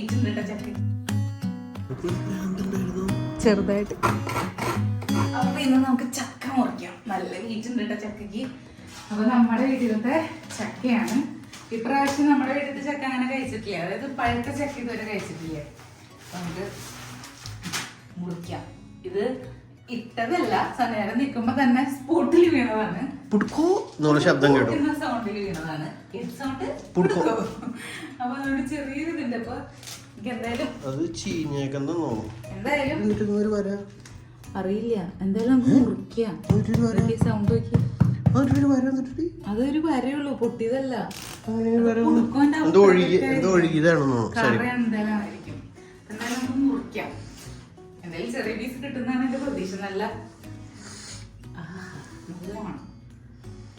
വീട്ടിലുണ്ട ചക്ക ചെറുതായിട്ട്. അപ്പൊ ഇന്ന് നമുക്ക് ചക്ക മുറിക്കാം. നല്ല വീട്ടിലുണ്ട ചക്കക്ക്. അപ്പൊ നമ്മുടെ വീട്ടിലത്തെ ചക്കയാണ്. ഇപ്രാവശ്യം നമ്മുടെ വീട്ടിലത്തെ ചക്ക അങ്ങനെ കഴിച്ചിട്ടില്ല. അതായത് പഴുത്ത ചക്ക ഇതുവരെ കഴിച്ചിട്ടില്ല. അപ്പൊ നമുക്ക് മുറിക്കാം. ഇത് ഇട്ടതല്ല, നേരം നിൽക്കുമ്പോ തന്നെ സ്പോട്ടിൽ വീണതാണ്. ശബ്ദം കേട്ടു. സൗണ്ടിൽ വീണതാണ്. അപ്പൊ അതുകൊണ്ട് ചെറിയൊരു ഇതുണ്ട്. അപ്പൊ എന്തായാലും എന്തായാലും അറിയില്ല. എന്തായാലും നമുക്ക് മുറിക്കാം. സൗണ്ട് നോക്കി. അതൊരു വരയുള്ളൂ, പൊട്ടിയതല്ല. എന്തായാലും ആയിരിക്കും. എന്തായാലും നമുക്ക് മുറിക്കാം. എന്തായാലും ചെറിയ പീസ് കിട്ടുന്നതാണ് എന്റെ പ്രതീക്ഷ. നല്ല നല്ലതാണ്.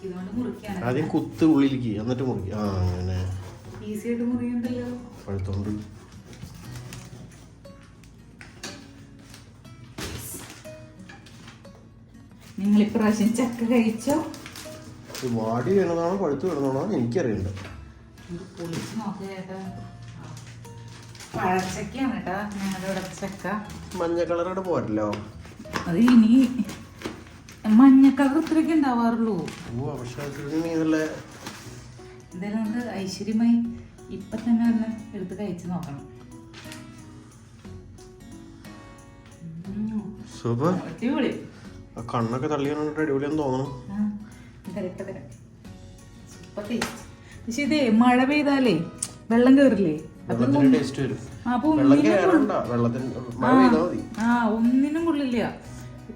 ഇതുകൊണ്ട് മുറിക്കാണ്. ആദ്യം കുത്ത് ഉള്ളിലേക്ക് എന്നിട്ട് മുറിക്കാം. അങ്ങനെ ഈസി ആയിട്ട് മുറിയുണ്ടല്ലോ. പഴുത്തോണ്ട് നിങ്ങൾ ഇപ്രാവശ്യം ചക്ക കഴിച്ചോ? വാടി വീണതാണോ പഴുത്ത് വീണതാണോ എനിക്കറിയണ്ട. പൊളിച്ച് നോക്കേട്ടാ. പഴച്ചക്കയാണ് കേട്ടാ ഞങ്ങളുടെ ഇവിടെ ചക്ക. മഞ്ഞ കളറോടെ പോരല്ലോ. അത് ഇനി മഞ്ഞ കളർ ഇത്രയൊക്കെ ഉണ്ടാവാറുള്ളൂ. എന്തായാലും നമുക്ക് ഐശ്വര്യമായി ഇപ്പൊ തന്നെ ഒന്ന് എടുത്ത് കഴിച്ച് നോക്കണം. അടിപൊളി. കണ്ണൊക്കെ തള്ളി അടിപൊളിയാന്ന് തോന്നണം. Super taste. പക്ഷെ ഇതേ മഴ പെയ്താലേ വെള്ളം കേറില്ലേ, അപ്പൊ ഒന്നിനും കൊള്ളില്ല.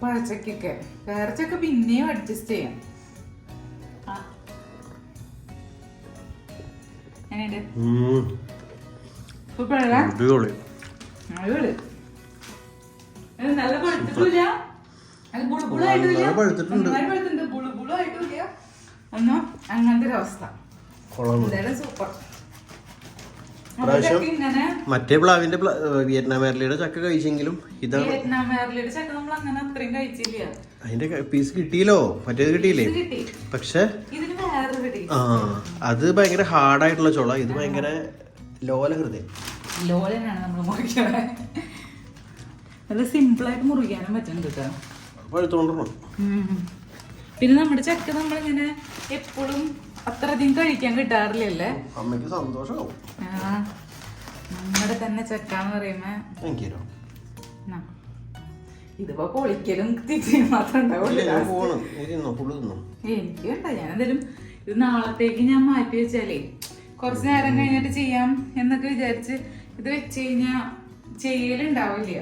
പഴച്ചക്കൊക്കെ പേരച്ചക്ക പിന്നെയും അഡ്ജസ്റ്റ് ചെയ്യാം. നല്ല പഴുത്തിട്ടില്ല, അങ്ങനത്തെ ഒരു അവസ്ഥ. സൂപ്പർ. മറ്റേ പ്ലാവിന്റെ വിയറ്റ്നാം മേർലിയുടെ ചക്ക കഴിച്ചെങ്കിലും ഇതാണ് വിയറ്റ്നാം മേർലിയുടെ ചക്ക നമ്മൾ അങ്ങനെ അത്രയും കഴിച്ചില്ല. അതിന്റെ പീസ് കിട്ടിയില്ലോ, മറ്റേത് കിട്ടിയില്ലേ. പക്ഷെ അത് ഭയങ്കര ഹാർഡായിട്ടുള്ള ചോള, ഇത് ഭയങ്കര ലോല ഹൃദയം. ലോലനാണ് നമ്മൾ മുറിക്കണേ. നല്ല സിമ്പിളായിട്ട് മുറിക്കാനും പറ്റുന്നുണ്ട് കേട്ടോ. പിന്നെ നമ്മുടെ ചക്ക നമ്മളിങ്ങനെ എപ്പോഴും അത്രയധികം കഴിക്കാൻ കിട്ടാറില്ലല്ലേ. അമ്മയ്ക്ക് സന്തോഷമാവും. നമ്മുടെ തന്നെ ചക്ക എന്ന് പറയുമ്പോ ഇതിപ്പോ പൊളിക്കലും തിരിച്ചും മാത്രം ഉണ്ടാവുള്ളൂ. എനിക്ക് വേണ്ട. ഞാൻ എന്തായാലും ഇത് നാളത്തേക്ക് ഞാൻ മാറ്റി വെച്ചാലേ കുറച്ച് നേരം കഴിഞ്ഞിട്ട് ചെയ്യാം എന്നൊക്കെ വിചാരിച്ച് ഇത് വെച്ച് കഴിഞ്ഞാ ചെയ്യലുണ്ടാവില്ല.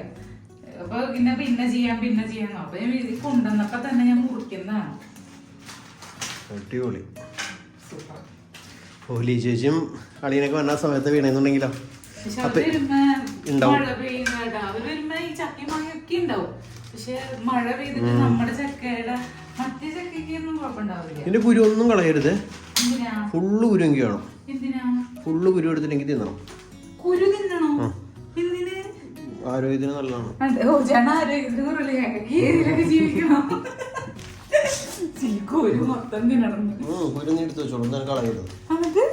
അപ്പൊ പിന്നെ ചെയ്യാം അപ്പൊ ഞാൻ ഇത് കൊണ്ടുവന്നപ്പോ തന്നെ ഞാൻ മുറിക്കുന്നതാണ്. അടിപൊളി. ഓലി ചേച്ചിയും അളിയനൊക്കെ വന്ന സമയത്ത് വീണെന്നുണ്ടെങ്കിലോ മഴ പെയ്തിട്ട് നമ്മുടെ ചക്കയുടെ മറ്റേ ചക്കയ്ക്കൊന്നും കുഴപ്പമുണ്ടാവില്ല. ഇതിന്റെ കുരു ഒന്നും കളയരുത്. ഫുള്ള് കുരുവെങ്കിൽ വേണം. ഫുള്ള് കുരു എടുത്തിട്ടെങ്കിൽ തിന്നണം. കുരു തിന്നണോ? ആരോഗ്യത്തിന് നല്ലതാണ്. കുരു നീ എടുത്ത് വെച്ചോളൂ, എന്നാൽ കളയരുത്. നമുക്ക്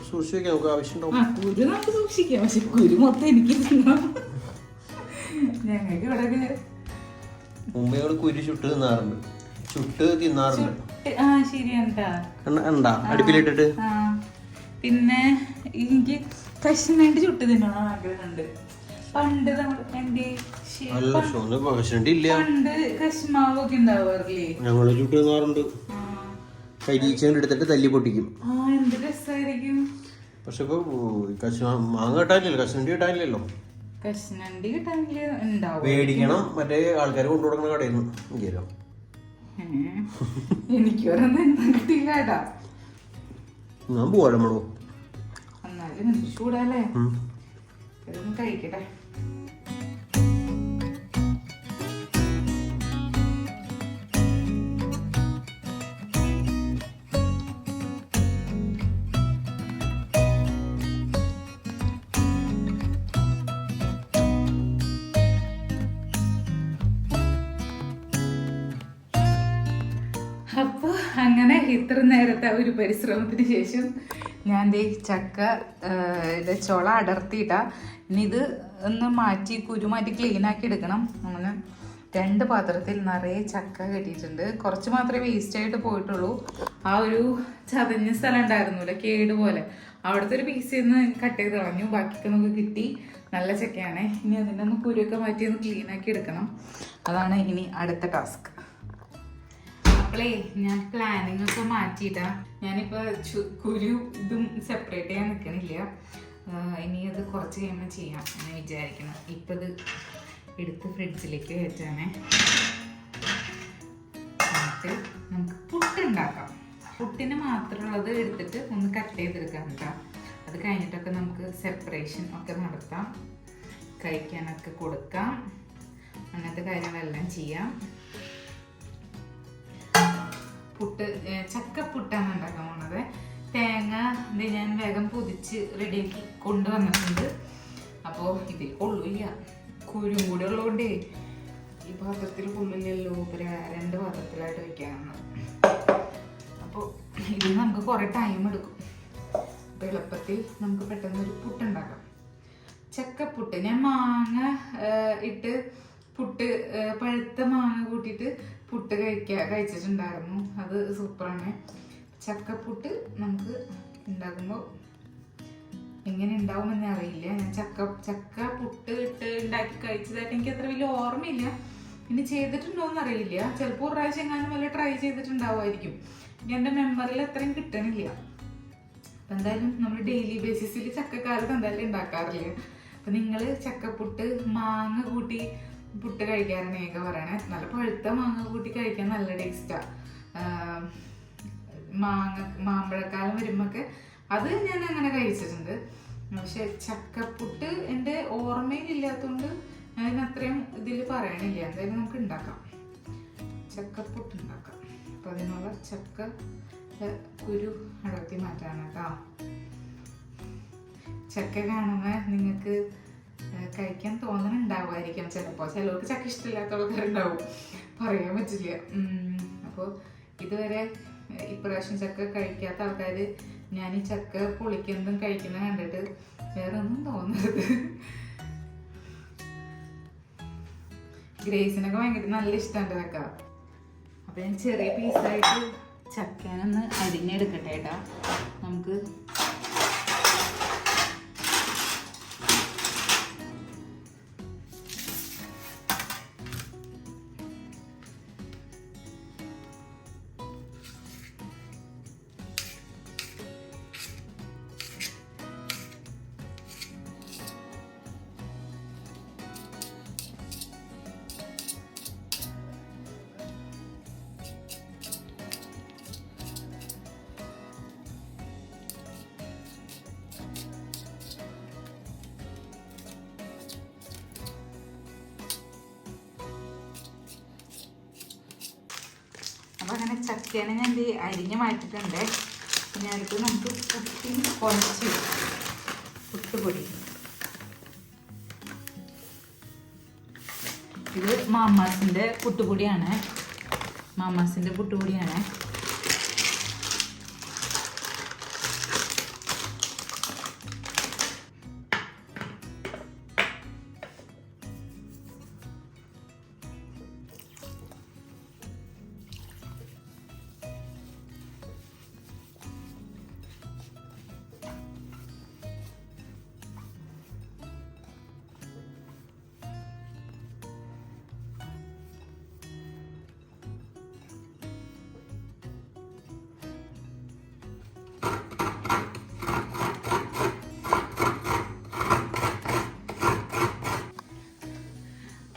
സൂക്ഷിച്ച് വെക്കാം, നമുക്ക് ആവശ്യം ഉണ്ടാവും. കുരു നമുക്ക് സൂക്ഷിക്കാം, പക്ഷെ കുരു മൊത്തം എനിക്ക് തിന്നണം. ഞങ്ങൾക്ക് ഇവിടെ മുമ്പ് ഞങ്ങള് കുരു ചുട്ട് തിന്നാറുണ്ട്. ശരിയാണ്ടാ അടുപ്പിലിട്ടിട്ട്. പിന്നെ എനിക്ക് കഷ്ണായിട്ട് ചുട്ട് തിന്നണം ആഗ്രഹമുണ്ട്. പണ്ട് പണ്ട് കശ്മാവൊക്കെ ഉണ്ടാവാറില്ലേ, ഞങ്ങള് ചുട്ട് തിന്നാറുണ്ട്. കരിയിച്ചങ്ങ് എടുത്തിട്ട് തല്ലി പൊട്ടിക്കും. എന്ത് രസമായിരിക്കും. പക്ഷെ ഇപ്പൊ മാങ്ങ കിട്ടാനില്ലല്ലോ, കശുവണ്ടി കിട്ടാനില്ലല്ലോ. കശുവണ്ടി കിട്ടാനില്ല ഉണ്ടാവും, മേടിക്കണം. മറ്റേ ആൾക്കാർ കൊണ്ടു കൊടുക്കുന്ന കടയിൽ നിന്ന് എനിക്ക് ഒരെണ്ണം കിട്ടിയില്ല കേട്ടാ. ഞാൻ പോവാലോ. എന്നാലും ചൂടാല്ലേ, ഇതൊന്നും കഴിക്കട്ടെ. അപ്പോൾ അങ്ങനെ ഇത്ര നേരത്തെ ഒരു പരിശ്രമത്തിന് ശേഷം ഞാൻ ദേ ചക്ക ചുള അടർത്തിയിട്ടാ. ഇനി ഇത് ഒന്ന് മാറ്റി കുരു മാറ്റി ക്ലീൻ ആക്കി എടുക്കണം. അങ്ങനെ 2 പാത്രത്തിൽ നിറയെ ചക്ക കെട്ടിയിട്ടുണ്ട്. കുറച്ച് മാത്രമേ വേസ്റ്റ് ആയിട്ട് പോയിട്ടുള്ളൂ. ആ ഒരു ചതഞ്ഞ സ്ഥലം ഉണ്ടായിരുന്നില്ല, കേട് പോലെ, അവിടുത്തെ ഒരു പീസിൽ നിന്ന് കട്ട് ചെയ്ത് കളഞ്ഞു. ബാക്കിയൊക്കെ നമുക്ക് കിട്ടി. നല്ല ചക്കയാണ്. ഇനി അതിൻ്റെ ഒന്ന് കുരുവൊക്കെ മാറ്റി ഒന്ന് ക്ലീൻ ആക്കി എടുക്കണം. അതാണ് ഇനി അടുത്ത ടാസ്ക്. അപ്പോളേ ഞാൻ പ്ലാനിങ് ഒക്കെ മാറ്റിയിട്ടാ. ഞാനിപ്പോൾ കുരു ഇതും സെപ്പറേറ്റ് ചെയ്യാൻ നിൽക്കണില്ല. ഇനി അത് കുറച്ച് കഴിയുമ്പോൾ ചെയ്യാം എന്ന് വിചാരിക്കണം. ഇപ്പം ഇത് എടുത്ത് ഫ്രിഡ്ജിലേക്ക് കയറ്റാനേ. എന്നിട്ട് നമുക്ക് പുട്ടുണ്ടാക്കാം. പുട്ടിന് മാത്രമുള്ളത് എടുത്തിട്ട് ഒന്ന് കട്ട് ചെയ്തെടുക്കാം കേട്ടോ. അത് കഴിഞ്ഞിട്ടൊക്കെ നമുക്ക് സെപ്പറേഷൻ ഒക്കെ നടത്താം, കഴിക്കാനൊക്കെ കൊടുക്കാം, അങ്ങനത്തെ കാര്യങ്ങളെല്ലാം ചെയ്യാം. പുട്ട് ചക്കപ്പുട്ടാണ് ഉണ്ടാക്കാൻ പോകുന്നത്. തേങ്ങ ഞാൻ വേഗം പൊതിച്ച് റെഡിയാക്കി കൊണ്ടുവന്നിട്ടുണ്ട്. അപ്പോൾ ഇതിൽ കൊള്ളില്ല, കുരും കൂടെ ഉള്ളതുകൊണ്ടേ ഈ പാത്രത്തിൽ കൊള്ളില്ലല്ലോ. ഒരു 2 പാത്രത്തിലായിട്ട് വയ്ക്കാനാണ്. അപ്പോൾ ഇതിൽ നമുക്ക് കുറേ ടൈം എടുക്കും. അപ്പോൾ എളുപ്പത്തിൽ നമുക്ക് പെട്ടെന്നൊരു പുട്ടുണ്ടാക്കാം. ചക്കപ്പുട്ട് ഞാൻ മാങ്ങ ഇട്ട് പുട്ട്, പഴുത്ത മാങ്ങ കൂട്ടിയിട്ട് പുട്ട് കഴിച്ചിട്ടുണ്ടായിരുന്നു. അത് സൂപ്പറാണ്. ചക്കപ്പുട്ട് നമുക്ക് ഉണ്ടാക്കുമ്പോൾ എങ്ങനെ ഉണ്ടാവുമെന്ന് അറിയില്ല. ഞാൻ ചക്ക പുട്ട് ഇട്ട് ഉണ്ടാക്കി കഴിച്ചതായിട്ട് എനിക്ക് അത്ര വലിയ ഓർമ്മയില്ല. ഇനി ചെയ്തിട്ടുണ്ടോയെന്ന് അറിയില്ല. ചിലപ്പോൾ ഒരു പ്രാവശ്യം എങ്ങാനും വല്ല ട്രൈ ചെയ്തിട്ടുണ്ടാവുമായിരിക്കും. എൻ്റെ മെമ്മറിയിൽ അത്രയും കിട്ടണില്ല. അപ്പം എന്തായാലും നമ്മൾ ഡെയിലി ബേസിസിൽ ചക്കക്കാലത്ത് എന്തായാലും ഉണ്ടാക്കാറില്ല. അപ്പം നിങ്ങൾ ചക്കപ്പുട്ട് മാങ്ങ കൂട്ടി പുട്ട് കഴിക്കാറുണ്ടെങ്കിൽ പറയണേ. നല്ല പഴുത്ത മാങ്ങ കൂട്ടി കഴിക്കാൻ നല്ല ടേസ്റ്റാണ്. മാമ്പഴക്കാലം വരുമ്പോഴൊക്കെ അത് ഞാൻ അങ്ങനെ കഴിച്ചിട്ടുണ്ട്. പക്ഷെ ചക്കപ്പുട്ട് എൻ്റെ ഓർമ്മയിലില്ലാത്തതുകൊണ്ട് ഞാൻ അത്രയും ഇതിൽ പറയണില്ല. എന്തായാലും നമുക്ക് ഉണ്ടാക്കാം, ചക്കപ്പുട്ട് ഉണ്ടാക്കാം. അപ്പം അതിനുള്ള ചക്ക കുരു അടർത്തി മാറ്റാണ് കേട്ടോ. ചക്ക കാണുമ്പോൾ നിങ്ങൾക്ക് കഴിക്കാൻ തോന്നണുണ്ടാവുമായിരിക്കും ചിലപ്പോൾ. ചിലർക്ക് ചക്ക ഇഷ്ടമില്ലാത്ത ആൾക്കാരുണ്ടാവും, പറയാൻ പറ്റില്ല. അപ്പോൾ ഇതുവരെ ഇപ്രാവശ്യം ചക്ക കഴിക്കാത്ത ആൾക്കാർ ഞാൻ ഈ ചക്ക പൊളിക്കുന്നതും കഴിക്കുന്നത് കണ്ടിട്ട് വേറെ ഒന്നും തോന്നരുത്. ഗ്രേസിനൊക്കെ ഭയങ്കര നല്ല ഇഷ്ടമാണ് ചക്ക. അപ്പം ഞാൻ ചെറിയ പീസായിട്ട് ചക്കേനൊന്ന് അരിഞ്ഞെടുക്കട്ടെ കേട്ടോ. നമുക്ക് അപ്പോൾ അങ്ങനെ ചക്കേനെ ഞാൻ അരിഞ്ഞ് മാറ്റിയിട്ടുണ്ട്. പിന്നെ അടുത്ത് നമുക്ക് പുട്ടിന് കുഴച്ച് പുട്ടുപൊടി. ഇത് മാമാസിൻ്റെ പുട്ടുപൊടിയാണ്. മാമാസിൻ്റെ പുട്ടുപൊടിയാണ്.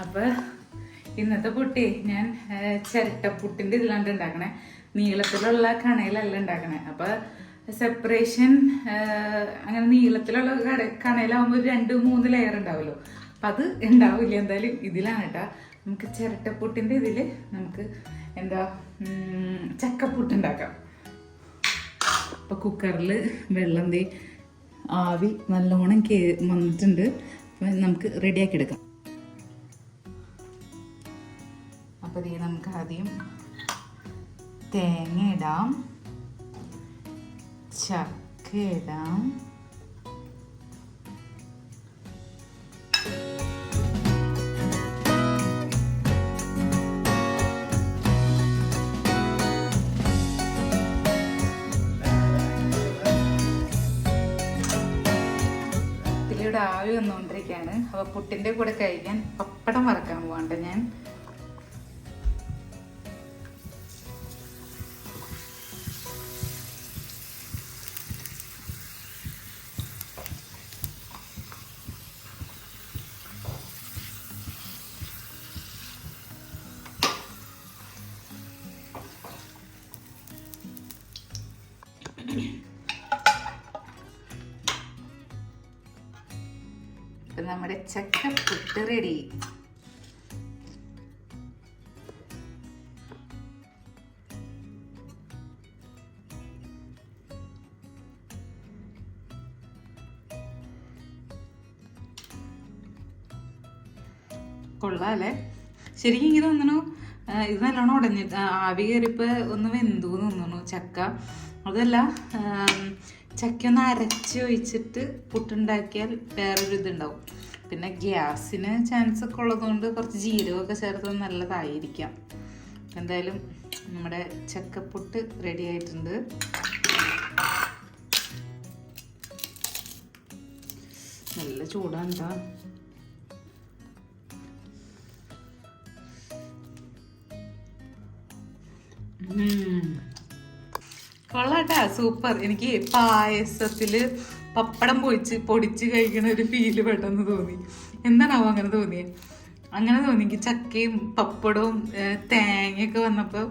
അപ്പോൾ ഇന്നത്തെ പുട്ടി ഞാൻ ചിരട്ടപ്പുട്ടിൻ്റെ ഇതിലാണ്ട് ഉണ്ടാക്കണേ. നീളത്തിലുള്ള കണയിലല്ല ഉണ്ടാക്കണേ. അപ്പോൾ സെപ്പറേഷൻ അങ്ങനെ നീളത്തിലുള്ള കണയിലാവുമ്പോൾ 2-3 ലെയർ ഉണ്ടാവുമല്ലോ. അപ്പം അത് ഉണ്ടാവില്ല. എന്തായാലും ഇതിലാണ് കേട്ടോ. നമുക്ക് ചിരട്ടപ്പുട്ടിൻ്റെ ഇതിൽ നമുക്ക് എന്താ ചക്കപ്പുട്ടുണ്ടാക്കാം. അപ്പോൾ കുക്കറിൽ വെള്ളം ആവി നല്ലോണം വന്നിട്ടുണ്ട്. അപ്പം നമുക്ക് റെഡിയാക്കി എടുക്കാം. അപ്പോൾ നമുക്ക് ആദ്യം തേങ്ങ ഇടാം, ചക്ക ചക്ക ഇടാം. ഇതിലൂടെ ആവി വന്നുകൊണ്ടിരിക്കുകയാണ്. അപ്പോൾ പുട്ടിൻ്റെ കൂടെ കഴിക്കാൻ പപ്പടം വറക്കാൻ പോകണ്ട ഞാൻ. നമ്മുടെ ചക്കപ്പുട്ട് റെഡി. കൊള്ളാല്ലേ? ശരിക്കും എനിക്ക് തോന്നുന്നു ഇത് നല്ലോണം ഉടഞ്ഞ് ആവി കയറിപ്പോൾ ഒന്ന് വെന്തു തോന്നുന്നു ചക്ക. അതല്ല, ചക്ക ഒന്ന് അരച്ച് ഒഴിച്ചിട്ട് പുട്ടുണ്ടാക്കിയാൽ വേറൊരു ഇതുണ്ടാവും. പിന്നെ ഗ്യാസിന് ചാൻസ് ഒക്കെ ഉള്ളതുകൊണ്ട് കുറച്ച് ജീരകമൊക്കെ ചേർത്തത് നല്ലതായിരിക്കാം. എന്തായാലും നമ്മുടെ ചക്കപ്പുട്ട് റെഡി ആയിട്ടുണ്ട്. നല്ല ചൂടാണ് കേട്ടോ. കൊള്ളാട്ടാ, സൂപ്പർ. എനിക്ക് പായസത്തില് പപ്പടം പൊടിച്ച് കഴിക്കണ ഒരു ഫീല് പെട്ടെന്ന് തോന്നി. എന്താണാവോ അങ്ങനെ തോന്നിയത്? അങ്ങനെ തോന്നി. എനിക്ക് ചക്കയും പപ്പടവും തേങ്ങയൊക്കെ വന്നപ്പോൾ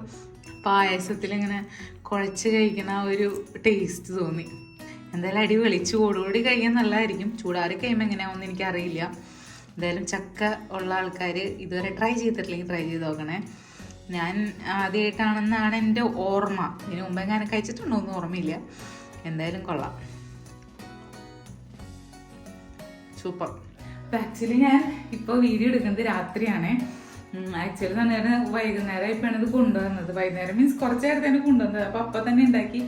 പായസത്തിൽ ഇങ്ങനെ കുഴച്ച് കഴിക്കണ ഒരു ടേസ്റ്റ് തോന്നി. എന്തായാലും അടിപൊളി. ചൂടോടി കഴിക്കാൻ നല്ലതായിരിക്കും. ചൂടാറി കഴിയുമ്പോൾ എങ്ങനെയാവുമെന്ന് എനിക്കറിയില്ല. എന്തായാലും ചക്ക ഉള്ള ആൾക്കാർ ഇതുവരെ ട്രൈ ചെയ്തിട്ടില്ലെങ്കിൽ ട്രൈ ചെയ്ത് നോക്കണേ. ഞാൻ ആദ്യമായിട്ടാണെന്നാണ് എൻ്റെ ഓർമ്മ. ഇതിനു മുമ്പ് എങ്ങനെ കഴിച്ചിട്ടുണ്ടോ ഒന്നും ഓർമ്മയില്ല. എന്തായാലും കൊള്ളാം, സൂപ്പർ. അപ്പം ആക്ച്വലി ഞാൻ ഇപ്പോൾ വീഡിയോ എടുക്കുന്നത് രാത്രിയാണ്. ആക്ച്വലി തന്നെ വൈകുന്നേരം ഇപ്പോഴാണ് ഇത് കൊണ്ടുവന്നത്. വൈകുന്നേരം മീൻസ് കുറച്ച് നേരത്തെ തന്നെ കൊണ്ടുവന്നത്. അപ്പം തന്നെ ഉണ്ടാക്കി.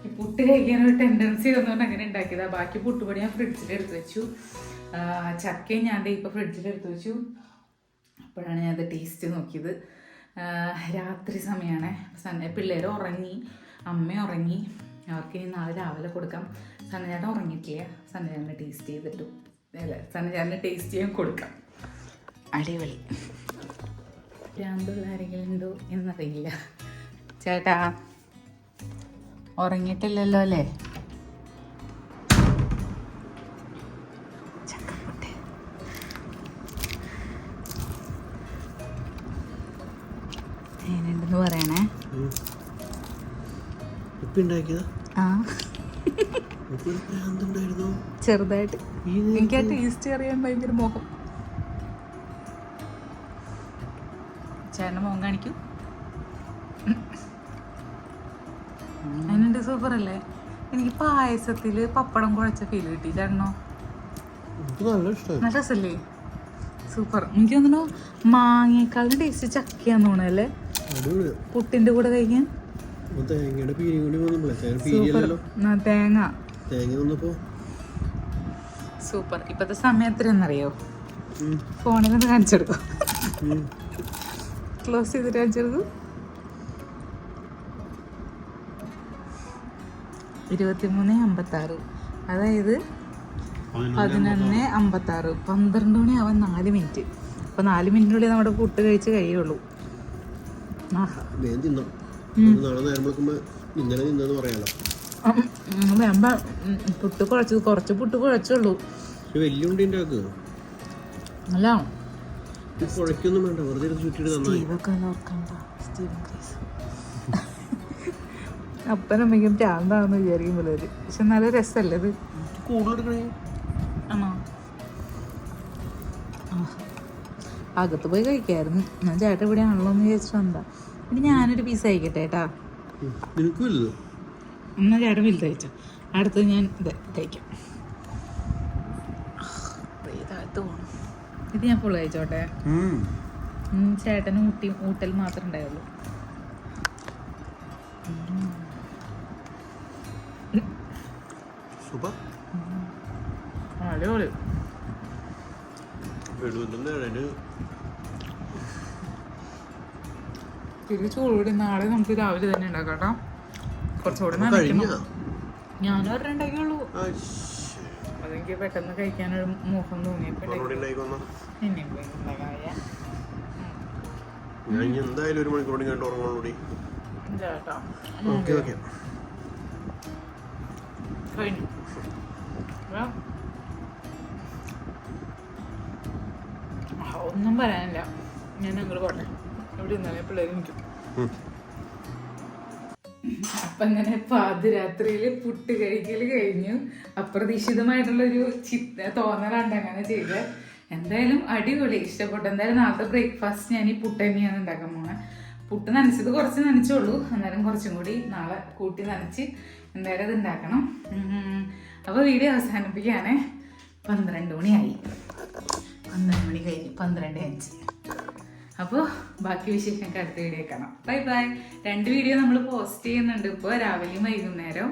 ഈ പുട്ട് കഴിക്കാനൊരു ടെൻഡൻസി വന്നുകൊണ്ട് അങ്ങനെ ഉണ്ടാക്കിയതാണ്. ബാക്കി പുട്ടുപൊടി ഞാൻ ഫ്രിഡ്ജിലെടുത്ത് വെച്ചു. ചക്കയും ഞാൻ ഇപ്പോൾ ഫ്രിഡ്ജിലെടുത്ത് വെച്ചു. അപ്പോഴാണ് ഞാനത് ടേസ്റ്റ് നോക്കിയത്. രാത്രി സമയമാണ്. പിള്ളേർ ഉറങ്ങി, അമ്മ ഉറങ്ങി. അവർക്ക് ഇനി നാളെ രാവിലെ കൊടുക്കാം. സന്നചേട്ടൻ ഉറങ്ങിയിട്ടില്ല. സന്നചേട്ടനെ ടേസ്റ്റ് ചെയ്തിട്ടു സന്നചേട്ടനെ ടേസ്റ്റ് ചെയ്യാൻ കൊടുക്കാം. അടിപൊളി. ഭ്രാന്തുള്ള ആരെങ്കിലും ഉണ്ടോ എന്നറിയില്ല. ചേട്ടാ ഉറങ്ങിയിട്ടില്ലല്ലോ അല്ലേ? എങ്ങനെയുണ്ടെന്ന് പറയണേ. ചെറുതായിട്ട് എനിക്ക് ആ ടേസ്റ്റ് അറിയാൻ ഭയങ്കര മോഹം. ചേട്ടൻ്റെ മോഹം കാണിക്കൂ. അതിനുണ്ട്. സൂപ്പർ അല്ലേ? എനിക്ക് പായസത്തില് പപ്പടം കുഴച്ച ഫീൽ കിട്ടി. ചേട്ടനോ? നല്ല രസല്ലേ? സൂപ്പർ. എനിക്ക് തോന്നുന്നു മാങ്ങയേക്കാളും ടേസ്റ്റ് ചക്കയാന്ന് തോന്നല്ലേ പുട്ടിന്റെ കൂടെ കഴിക്കാൻ. തേങ്ങ സൂപ്പർ. ഇപ്പത്തെ സമയം എത്രയെന്നറിയോ? ഫോണിലൊന്ന് കാണിച്ചെടുക്കും. ക്ലോസ് ചെയ്തിട്ട് കാണിച്ചെടുക്കും. 23:56. അതായത് 11:56. 12 മണിയാവാൻ 4 മിനിറ്റ്. അപ്പൊ 4 മിനിറ്റിനുള്ളിൽ നമ്മുടെ പുട്ട് കഴിച്ച് കഴിയുള്ളൂ. പുട്ട് കുറച്ച് പുട്ട് കുഴച്ചുള്ളൂ. അല്ല അപ്പനമ്മയ്ക്കും ചാന്താന്ന് വിചാരിക്കും പിള്ളേര്. പക്ഷെ നല്ല രസമല്ലേ ഇത്? ആണോ? അകത്ത് പോയി കഴിക്കായിരുന്നു. ഞാൻ ചേട്ടൻ ഇവിടെ ആണല്ലോ എന്ന് വിചാരിച്ചു എന്താ. പിന്നെ ഞാനൊരു പീസ് കഴിക്കട്ടെ ഏട്ടാ. എന്നാ ചേട്ടൻ വലുത് കഴിച്ചോ. അടുത്ത് ഞാൻ ഇത് കഴിക്കാം. ഇത് ഞാൻ ഫുള്ള് കഴിച്ചോട്ടെ. ചേട്ടന് ഊട്ടൽ മാത്രമേ ഉണ്ടായുള്ളൂ. സൂപ്പർ. അടിപൊളി. ഇത് ചൂടുകൂടി നാളെ നമുക്ക് രാവിലെ തന്നെ ഉണ്ടാക്കാം കേട്ടോ. കുറച്ചുകൂടെ നനയ്ക്കണം. ഞാനും ഒരെണ്ണം ഉണ്ടാക്കിയുള്ളൂ. അതെനിക്ക് പെട്ടെന്ന് കഴിക്കാനൊരു മോഹം തോന്നിയപ്പോ എന്തായാലും 1 മണിക്കൂർ കഴിഞ്ഞിട്ട് ഉറങ്ങണോടി. കഴിഞ്ഞു. ഒന്നും പറയാനില്ല. ഞാൻ അങ്ങോട്ട് പോട്ടെ. ഇവിടെ ഇന്നലെ പിള്ളേർ നിൽക്കും. അപ്പൊ അങ്ങനെ പാതിരാത്രിയില് പുട്ട് കഴിക്കല് കഴിഞ്ഞു. അപ്രതീക്ഷിതമായിട്ടുള്ളൊരു തോന്നലുണ്ട് അങ്ങനെ ചെയ്ത്. എന്തായാലും അടിപൊളി, ഇഷ്ടപ്പെട്ടു. എന്തായാലും നാളത്തെ ബ്രേക്ക്ഫാസ്റ്റ് ഞാൻ ഈ പുട്ട് തന്നെയാണ് ഉണ്ടാക്കാൻ പോണേ. പുട്ട് നനച്ചത് കുറച്ച് നനച്ചുള്ളൂ, എന്നാലും കുറച്ചും കൂടി നാളെ കൂട്ടി നനച്ച് എന്തായാലും അത് ഉണ്ടാക്കണം. അപ്പോൾ വീഡിയോ അവസാനിപ്പിക്കുകയാണേ. 12 മണിയായി. 12 മണി കഴിഞ്ഞ് 12:05. അപ്പോൾ ബാക്കി വിശേഷങ്ങൾക്ക് അടുത്ത വീഡിയോ കാണാം. Bye bye. 2 വീഡിയോ നമ്മൾ പോസ്റ്റ് ചെയ്യുന്നുണ്ട് ഇപ്പോൾ, രാവിലെയും വൈകുന്നേരം.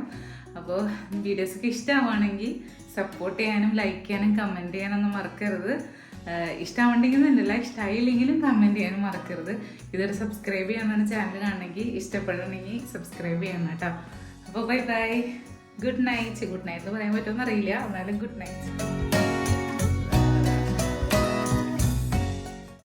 അപ്പോൾ വീഡിയോസൊക്കെ ഇഷ്ടമാവുകയാണെങ്കിൽ സപ്പോർട്ട് ചെയ്യാനും ലൈക്ക് ചെയ്യാനും കമൻറ്റ് ചെയ്യാനൊന്നും മറക്കരുത്. ഇഷ്ടമാവണ്ടെങ്കിൽ എന്നല്ല, ഇഷ്ടമായില്ലെങ്കിലും കമൻറ്റ് ചെയ്യാനും മറക്കരുത്. ഇതൊരു സബ്സ്ക്രൈബ് ചെയ്യാനാണ് ചാനൽ കാണണമെങ്കിൽ, ഇഷ്ടപ്പെടണമെങ്കിൽ സബ്സ്ക്രൈബ് ചെയ്യണം കേട്ടോ. അപ്പോൾ bye bye. Good night. Good night പറയാൻ പറ്റുമെന്ന് അറിയില്ല, എന്നാലും ഗുഡ് നൈറ്റ്.